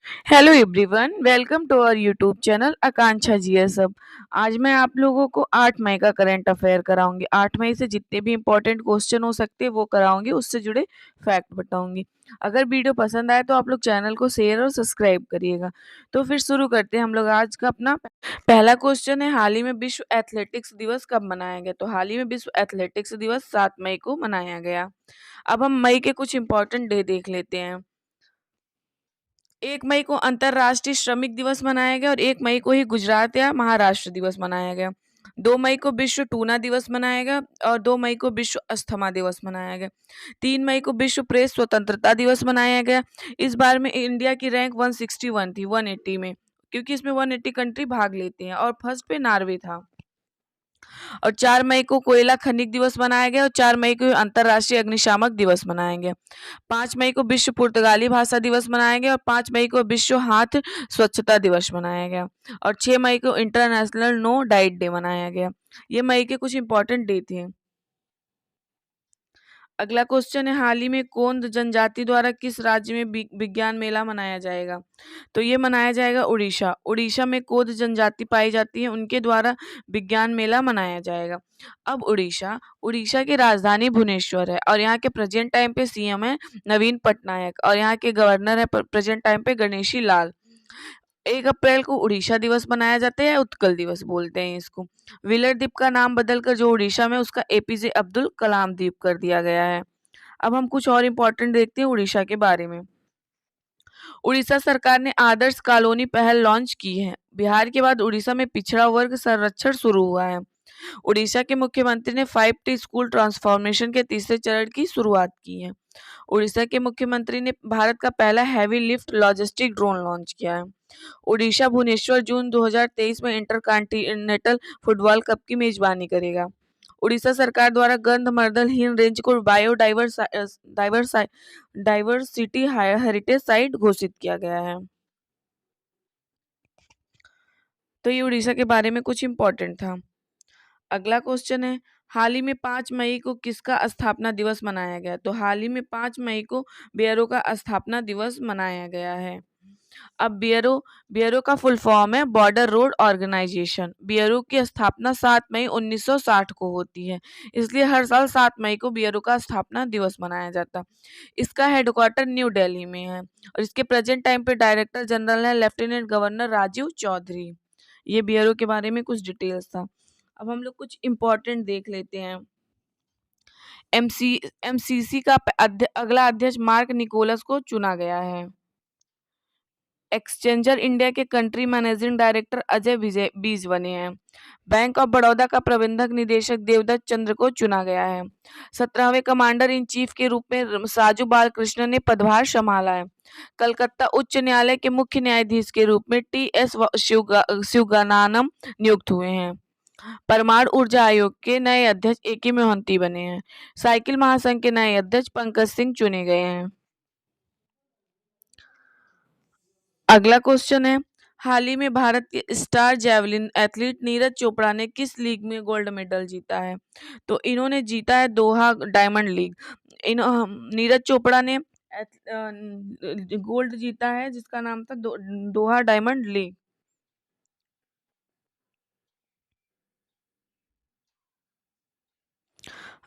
Hello everyone, welcome to our YouTube channel Akanksha GSF. आज मैं आप लोगों को 8 मई का करंट अफेयर कराऊंगी। 8 मई से जितने भी इंपॉर्टेंट क्वेश्चन हो सकते हैं वो कराऊंगी, उससे जुड़े फैक्ट बताऊंगी। अगर वीडियो पसंद आए तो आप लोग चैनल को शेयर और सब्सक्राइब करिएगा। तो फिर शुरू करते हैं हम लोग आज का अपना पहला क्वेश्चन है, हाल ही में विश्व एथलेटिक्स दिवस कब मनाया गया? तो हाल ही में विश्व एथलेटिक्स दिवस 7 मई को मनाया गया। अब हम मई के कुछ इंपॉर्टेंट डे देख लेते हैं। 1 मई को अंतर्राष्ट्रीय श्रमिक दिवस मनाया गया और 1 मई को ही गुजरात या महाराष्ट्र दिवस मनाया गया। 2 मई को विश्व टूना दिवस मनाया गया और 2 मई को विश्व अस्थमा दिवस मनाया गया। 3 मई को विश्व प्रेस स्वतंत्रता दिवस मनाया गया। इस बार में इंडिया की रैंक 161 थी 180 में, क्योंकि इसमें 180 कंट्री भाग लेते हैं और फर्स्ट पे नॉर्वे था। और 4 मई को कोयला खनिक दिवस मनाया गया और 4 मई को अंतर्राष्ट्रीय अग्निशामक दिवस मनाया गया। 5 मई को विश्व पुर्तगाली भाषा दिवस मनाया गया और 5 मई को विश्व हाथ स्वच्छता दिवस मनाया गया और 6 मई को इंटरनेशनल नो डाइट डे मनाया गया। ये मई के कुछ इंपॉर्टेंट डे थे। अगला क्वेश्चन है, हाल ही में कौन जनजाति द्वारा किस राज्य में विज्ञान मेला मनाया जाएगा? तो ये मनाया जाएगा उड़ीसा। उड़ीसा में कोद जनजाति पाई जाती है, उनके द्वारा विज्ञान मेला मनाया जाएगा। अब उड़ीसा उड़ीसा की राजधानी भुवनेश्वर है और यहाँ के प्रेजेंट टाइम पे सीएम है नवीन पटनायक और यहाँ के गवर्नर है प्रेजेंट टाइम पे गणेशी लाल। 1 अप्रैल को उड़ीसा दिवस मनाया जाता है, उत्कल दिवस बोलते हैं इसको। व्हीलर द्वीप का नाम बदलकर जो उड़ीसा में उसका एपीजे अब्दुल कलाम द्वीप कर दिया गया है। अब हम कुछ और इम्पोर्टेंट देखते हैं उड़ीसा के बारे में। उड़ीसा सरकार ने आदर्श कॉलोनी पहल लॉन्च की है। बिहार के बाद उड़ीसा में पिछड़ा वर्ग संरक्षण शुरू हुआ है। उड़ीसा के मुख्यमंत्री ने 5T स्कूल ट्रांसफॉर्मेशन के तीसरे चरण की शुरुआत की है। उड़ीसा के मुख्यमंत्री ने भारत का पहला heavy lift logistic drone launch किया है। उड़ीसा भुवनेश्वर जून 2023 में इंटरकॉन्टिनेंटल फुटबॉल कप की मेजबानी करेगा। उड़ीसा सरकार द्वारा गंधमार्दन रेंज को डाइवर्सिटी हेरिटेज साइट घोषित किया गया है। तो ये उड़ीसा के बारे में कुछ इंपॉर्टेंट था। अगला क्वेश्चन है, हाल ही में 5 मई को किसका स्थापना दिवस मनाया गया? तो हाल ही में 5 मई को बीआरओ का स्थापना दिवस मनाया गया है। अब बीआरओ का फुल फॉर्म है बॉर्डर रोड ऑर्गेनाइजेशन। बीआरओ की स्थापना 7 मई 1960 को होती है, इसलिए हर साल 7 मई को बीआरओ का स्थापना दिवस मनाया जाता। इसका हेडक्वार्टर न्यू दिल्ली में है और इसके प्रेजेंट टाइम पे डायरेक्टर जनरल है लेफ्टिनेंट गवर्नर राजीव चौधरी। ये बीआरओ के बारे में कुछ डिटेल्स था। अब हम लोग कुछ इम्पोर्टेंट देख लेते हैं। एमसीसी का अगला अध्यक्ष मार्क निकोलस को चुना गया है। एक्सचेंजर इंडिया के country managing director Ajay Vijay बीज बने हैं। बैंक ऑफ बड़ौदा का प्रबंधक निदेशक देवदत्त चंद्र को चुना गया है। 17वें कमांडर इन चीफ के रूप में साजू बालकृष्ण ने पदभार संभाला है। कलकत्ता उच्च न्यायालय के मुख्य न्यायाधीश के रूप में टी.एस. शिवगानानम नियुक्त हुए हैं। परमाणु ऊर्जा आयोग के नए अध्यक्ष ए.के. मोहंती बने हैं। साइकिल महासंघ के नए अध्यक्ष पंकज सिंह चुने गए हैं। अगला क्वेश्चन है, हाल ही में भारत के star javelin athlete Neeraj Chopra ने किस लीग में गोल्ड मेडल जीता है? तो इन्होंने जीता है दोहा डायमंड लीग। नीरज चोपड़ा ने गोल्ड जीता है जिसका नाम था दोहा डायमंड लीग।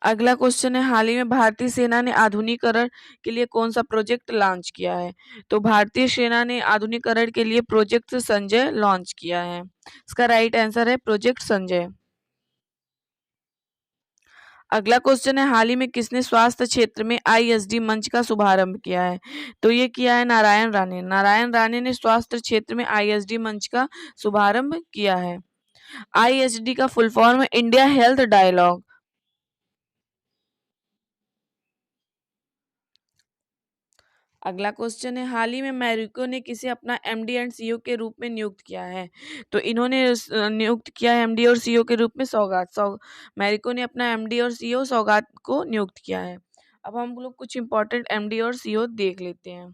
अगला क्वेश्चन है, हाल ही में भारतीय सेना ने आधुनिकीकरण के लिए कौन सा प्रोजेक्ट लॉन्च किया है? तो भारतीय सेना ने आधुनिकीकरण के लिए प्रोजेक्ट संजय लॉन्च किया है। इसका राइट आंसर है प्रोजेक्ट संजय। अगला क्वेश्चन है, हाल ही में किसने स्वास्थ्य क्षेत्र में आईएसडी मंच का शुभारंभ किया है? तो ये किया है नारायण राणे। नारायण राणे ने स्वास्थ्य क्षेत्र में आईएसडी मंच का शुभारंभ किया है। आईएसडी का फुल फॉर्म है इंडिया हेल्थ डायलॉग। अगला क्वेश्चन है, हाल ही में मैरिको ने किसे अपना एमडी एंड सीईओ के रूप में नियुक्त किया है? तो इन्होंने नियुक्त किया है एमडी और सीईओ के रूप में मैरिको ने अपना एमडी और सीईओ सौगात को नियुक्त किया है। अब हम लोग कुछ इंपॉर्टेंट एमडी और सीईओ देख लेते हैं।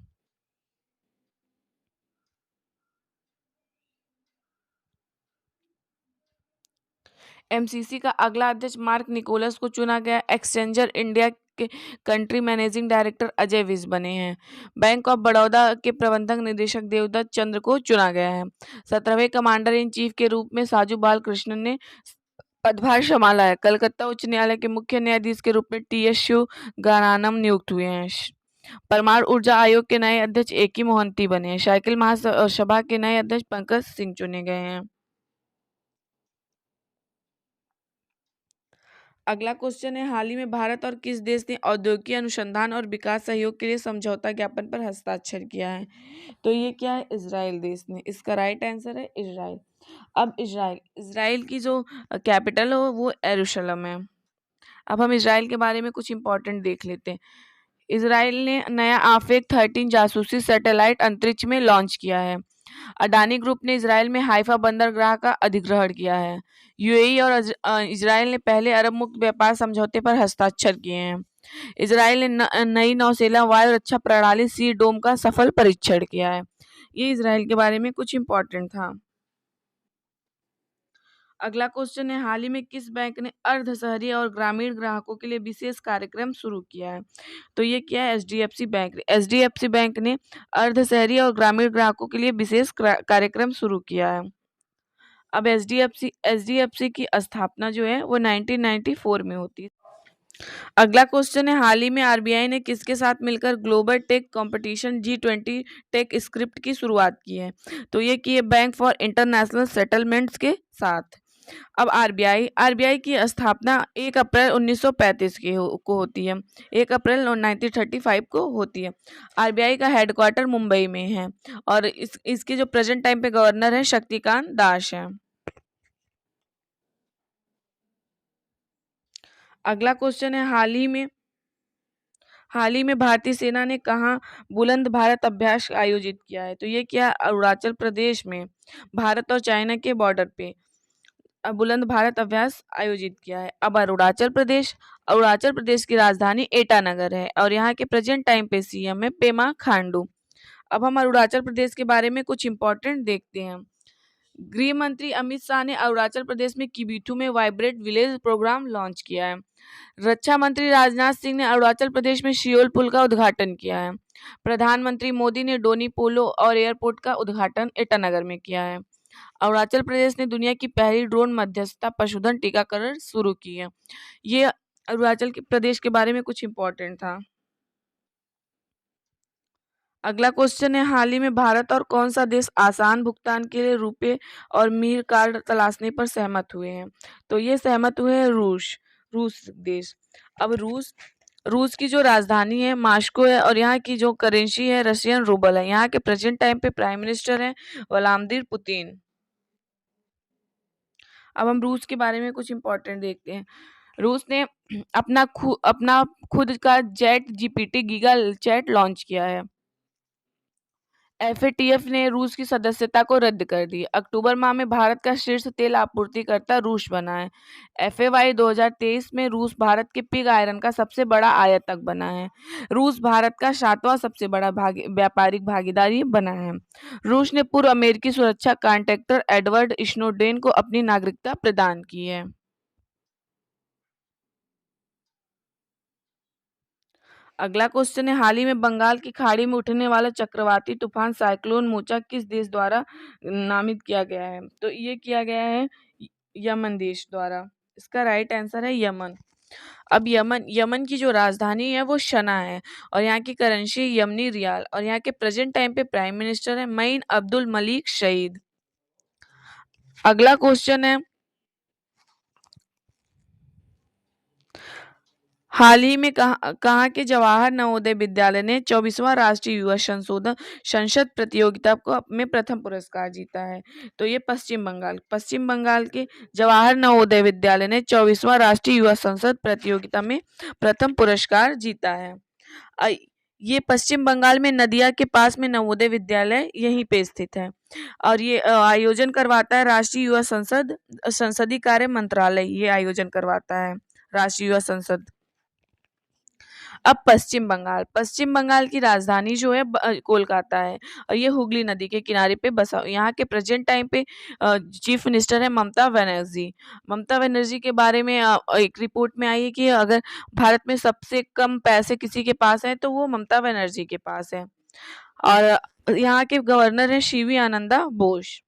एमसीसी का अगला अध्यक्ष मार्क निकोलस को चुना गया। एक्सचेंजर इंडिया के country managing director Ajay Vij बने हैं। बैंक ऑफ बड़ौदा के प्रबंधक निदेशक देवदत्त चंद्र को चुना गया है। 17वें कमांडर इन चीफ के रूप में साजू बाल कृष्णन ने पदभार संभाला है। कलकत्ता उच्च न्यायालय के मुख्य न्यायाधीश के रूप में टी.एस. शिवगानानम नियुक्त हुए हैं। परमाणु ऊर्जा आयोग के नए अध्यक्ष ए.के. मोहंती बने हैं। साइकिल महासभा के नए अध्यक्ष पंकज सिंह चुने गए हैं। अगला क्वेश्चन है, हाल ही में भारत और किस देश ने औद्योगिक अनुसंधान और विकास सहयोग के लिए समझौता ज्ञापन पर हस्ताक्षर किया है? तो ये क्या है? इजराइल देश ने। इसका राइट आंसर है इजराइल। अब इजराइल की जो कैपिटल है वो यरूशलेम है। अब हम इजराइल के बारे में कुछ इंपॉर्टेंट देख लेते हैं। इजराइल ने नया आफेक 13 जासूसी सैटेलाइट अंतरिक्ष में लॉन्च किया है। अडानी ग्रुप ने इजराइल में हाइफा बंदरगाह का अधिग्रहण किया है। यूएई और इजराइल ने पहले अरब मुक्त व्यापार समझौते पर हस्ताक्षर किए हैं। इजराइल ने नई नौसेना वायु रक्षा प्रणाली सी डोम का सफल परीक्षण किया है। ये इजराइल के बारे में कुछ इंपॉर्टेंट था। अगला क्वेश्चन है, हाल ही में किस बैंक ने अर्ध शहरी और ग्रामीण ग्राहकों के लिए विशेष कार्यक्रम शुरू किया है? तो ये क्या है? HDFC bank. एचडीएफसी बैंक ने अर्ध शहरी और ग्रामीण ग्राहकों के लिए विशेष कार्यक्रम शुरू किया है। अब एचडीएफसी की स्थापना जो है वो 1994 में होती है। अगला क्वेश्चन है, हाल ही में आरबीआई ने किसके साथ मिलकर global tech competition G20 tech script की शुरुआत की है? तो ये की है बैंक फॉर इंटरनेशनल सेटलमेंट्स के साथ। अब आरबीआई की स्थापना 1 अप्रैल 1935 को होती है। 1 अप्रैल 1935 को होती है। आरबीआई का हेडक्वार्टर मुंबई में है और इसके जो प्रेजेंट टाइम पे गवर्नर है शक्तिकांत दास हैं। अगला क्वेश्चन है, हाल ही में भारतीय सेना ने कहाँ बुलंद भारत अभ्यास आयोजित किया है? तो ये क्या? अरुणाचल प्रदेश में, भारत और चाइना के बॉर्डर पे बुलंद भारत अभ्यास आयोजित किया है। अब अरुणाचल प्रदेश की राजधानी ईटानगर है और यहाँ के प्रेजेंट टाइम पे सीएम है पेमा खांडू। अब हम अरुणाचल प्रदेश के बारे में कुछ इंपॉर्टेंट देखते हैं। गृह मंत्री अमित शाह ने अरुणाचल प्रदेश में किबिथू में वाइब्रेट विलेज प्रोग्राम लॉन्च किया है। रक्षा मंत्री राजनाथ सिंह ने अरुणाचल प्रदेश में शियोल पुल का उद्घाटन किया है। प्रधानमंत्री मोदी ने डोनी पोलो और एयरपोर्ट का उद्घाटन ईटानगर में किया है। अरुणाचल प्रदेश ने दुनिया की पहली ड्रोन मध्यस्थता पशुधन टीकाकरण शुरू की है। ये अरुणाचल प्रदेश के बारे में कुछ इंपॉर्टेंट था। अगला क्वेश्चन है, हाल ही में भारत और कौन सा देश आसान भुगतान के लिए रुपए और मील कार्ड तलाशने पर सहमत हुए हैं? तो ये सहमत हुए हैं रूस देश। अब रूस की जो राजधानी है मास्को है और यहाँ की जो करेंसी है रशियन रूबल है। यहाँ के प्रेजेंट टाइम पे प्राइम मिनिस्टर हैं व्लादिमीर पुतिन। अब हम रूस के बारे में कुछ इंपॉर्टेंट देखते हैं। रूस ने अपना खुद का chat GPT giga chad launch किया है। एफएटीएफ ने रूस की सदस्यता को रद्द कर दी। अक्टूबर माह में भारत का शीर्ष तेल आपूर्तिकर्ता रूस बना है। एफएवाई 2023 में रूस भारत के पिग आयरन का सबसे बड़ा आयातक बना है। रूस भारत का 7वां सबसे बड़ा व्यापारिक भागीदारी बना है। रूस ने पूर्व अमेरिकी सुरक्षा कॉन्ट्रैक्टर एडवर्ड स्नोडेन को अपनी नागरिकता प्रदान की है। अगला क्वेश्चन है, हाल ही में बंगाल की खाड़ी में उठने वाला चक्रवाती तूफान साइक्लोन मोचा किस देश द्वारा नामित किया गया है? तो ये किया गया है यमन देश द्वारा। इसका राइट आंसर है यमन। अब यमन की जो राजधानी है वो शना है और यहाँ की करेंसी यमनी रियाल और यहाँ के प्रेजेंट टाइम पे प्राइम मिनिस्टर है मईन अब्दुल मलिक शहीद। अगला क्वेश्चन है, हाल ही में कहाँ के जवाहर नवोदय विद्यालय ने 24वां राष्ट्रीय युवा संसद प्रतियोगिता को में प्रथम पुरस्कार जीता है? तो ये पश्चिम बंगाल के जवाहर नवोदय विद्यालय ने 24वां राष्ट्रीय युवा संसद प्रतियोगिता में प्रथम पुरस्कार जीता है। ये पश्चिम बंगाल में नदिया के पास में नवोदय विद्यालय यहीं पे स्थित है और ये आयोजन करवाता है राष्ट्रीय युवा संसदीय कार्य मंत्रालय। ये आयोजन करवाता है राष्ट्रीय युवा संसद। अब पश्चिम बंगाल। पश्चिम बंगाल की राजधानी जो है कोलकाता है और ये हुगली नदी के किनारे पे बसा। यहाँ के प्रेजेंट टाइम पे चीफ मिनिस्टर है ममता बनर्जी। ममता बनर्जी के बारे में एक रिपोर्ट में आई है कि अगर भारत में सबसे कम पैसे किसी के पास हैं तो वो ममता बनर्जी के पास है। और यहाँ के गवर्नर हैं शिवी आनंदा बोस।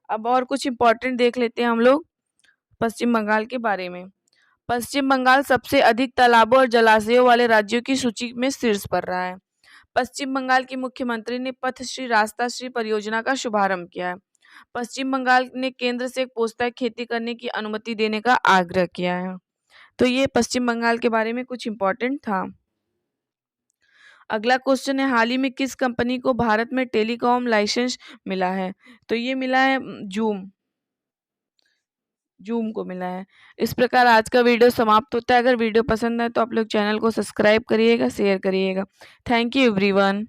अब और कुछ इम्पोर्टेंट देख लेते हैं हम लोग पश्चिम बंगाल के बारे में। पश्चिम बंगाल सबसे अधिक तालाबों और जलाशयों वाले राज्यों की सूची में शीर्ष पर रहा है। पश्चिम बंगाल के मुख्यमंत्री ने पथश्री रास्ता श्री परियोजना का शुभारंभ किया है। पश्चिम बंगाल ने केंद्र से पोस्ता खेती करने की अनुमति देने का आग्रह किया है। तो ये पश्चिम बंगाल के बारे में कुछ इम्पोर्टेंट था। अगला क्वेश्चन है, हाल ही में किस कंपनी को भारत में टेलीकॉम लाइसेंस मिला है? तो ये मिला है जूम को मिला है। इस प्रकार आज का वीडियो समाप्त होता है। अगर वीडियो पसंद आए तो आप लोग चैनल को सब्सक्राइब करिएगा, शेयर करिएगा। Thank you everyone.